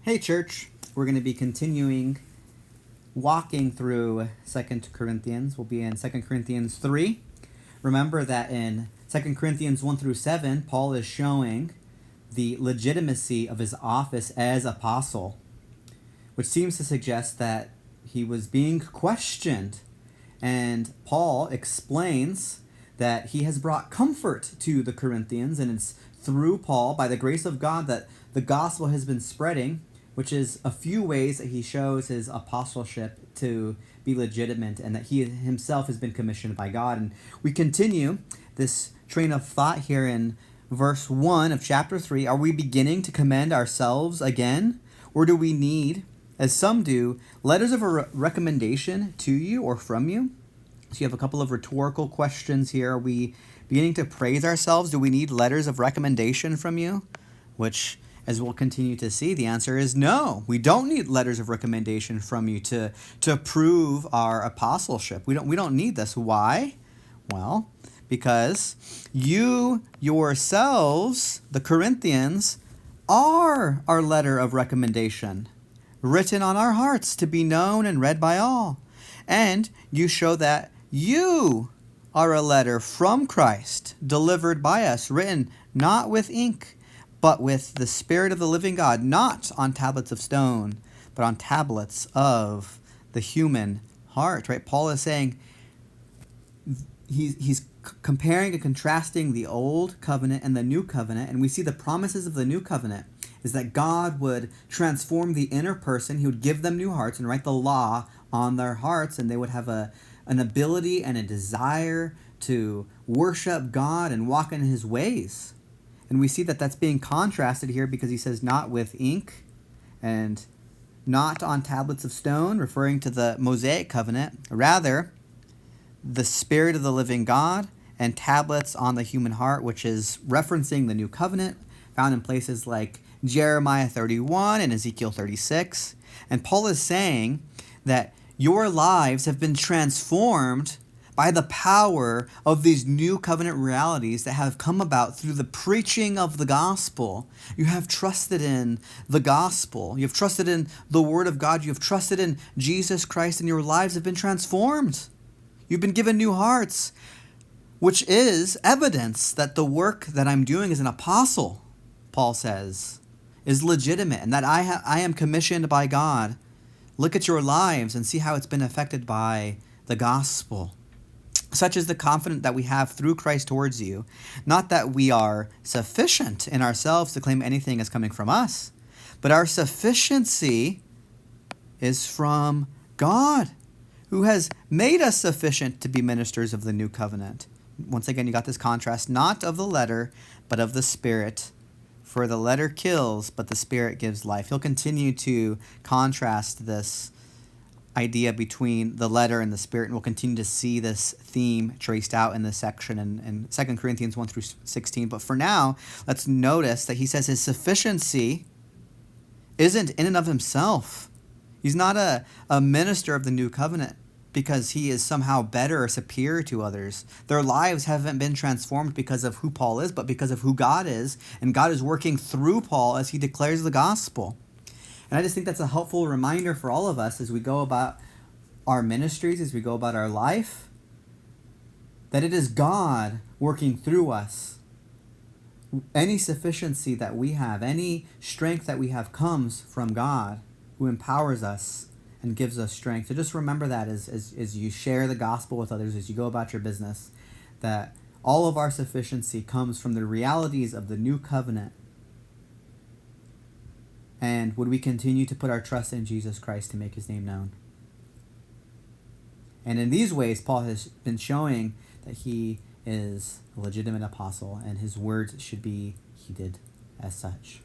Hey church, we're going to be continuing walking through 2 Corinthians. We'll be in 2 Corinthians 3. Remember that in 2 Corinthians 1 through 7, Paul is showing the legitimacy of his office as apostle, which seems to suggest that he was being questioned. And Paul explains that he has brought comfort to the Corinthians, and it's through Paul, by the grace of God, that the gospel has been spreading, which is a few ways that he shows his apostleship to be legitimate and that he himself has been commissioned by God. And we continue this train of thought here in verse 1 of chapter 3. Are we beginning to commend ourselves again? Or do we need, as some do, letters of recommendation to you or from you? So you have a couple of rhetorical questions here. Are we beginning to praise ourselves? Do we need letters of recommendation from you? Which, as we'll continue to see, the answer is no. We don't need letters of recommendation from you to prove our apostleship. We don't need this. Why? Well, because you yourselves, the Corinthians, are our letter of recommendation, written on our hearts to be known and read by all. And you show that you are a letter from Christ, delivered by us, written not with ink, but with the Spirit of the living God, not on tablets of stone, but on tablets of the human heart. Right? Paul is saying he's comparing and contrasting the old covenant and the new covenant, and we see the promises of the new covenant is that God would transform the inner person. He would give them new hearts and write the law on their hearts, and they would have an ability and a desire to worship God and walk in his ways. And we see that that's being contrasted here because he says not with ink and not on tablets of stone, referring to the Mosaic covenant. Rather, the Spirit of the living God and tablets on the human heart, which is referencing the new covenant found in places like Jeremiah 31 and Ezekiel 36. And Paul is saying that your lives have been transformed by the power of these new covenant realities that have come about through the preaching of the gospel. You have trusted in the gospel. You've trusted in the word of God. You've trusted in Jesus Christ, and your lives have been transformed. You've been given new hearts, which is evidence that the work that I'm doing as an apostle, Paul says, is legitimate and that I am commissioned by God. Look at your lives and see how it's been affected by the gospel. Such is the confidence that we have through Christ towards you, not that we are sufficient in ourselves to claim anything as coming from us, but our sufficiency is from God, who has made us sufficient to be ministers of the new covenant. Once again, you got this contrast, not of the letter, but of the Spirit. For the letter kills, but the Spirit gives life. He'll continue to contrast this idea between the letter and the Spirit, and we'll continue to see this theme traced out in this section in 2 Corinthians 1 through 16. But for now, let's notice that he says his sufficiency isn't in and of himself. He's not a minister of the new covenant because he is somehow better or superior to others. Their lives haven't been transformed because of who Paul is, but because of who God is, and God is working through Paul as he declares the gospel. And I just think that's a helpful reminder for all of us as we go about our ministries, as we go about our life, that it is God working through us. Any sufficiency that we have, any strength that we have comes from God, who empowers us and gives us strength. So just remember that as you share the gospel with others, as you go about your business, that all of our sufficiency comes from the realities of the new covenant. And would we continue to put our trust in Jesus Christ to make his name known? And in these ways, Paul has been showing that he is a legitimate apostle and his words should be heeded as such.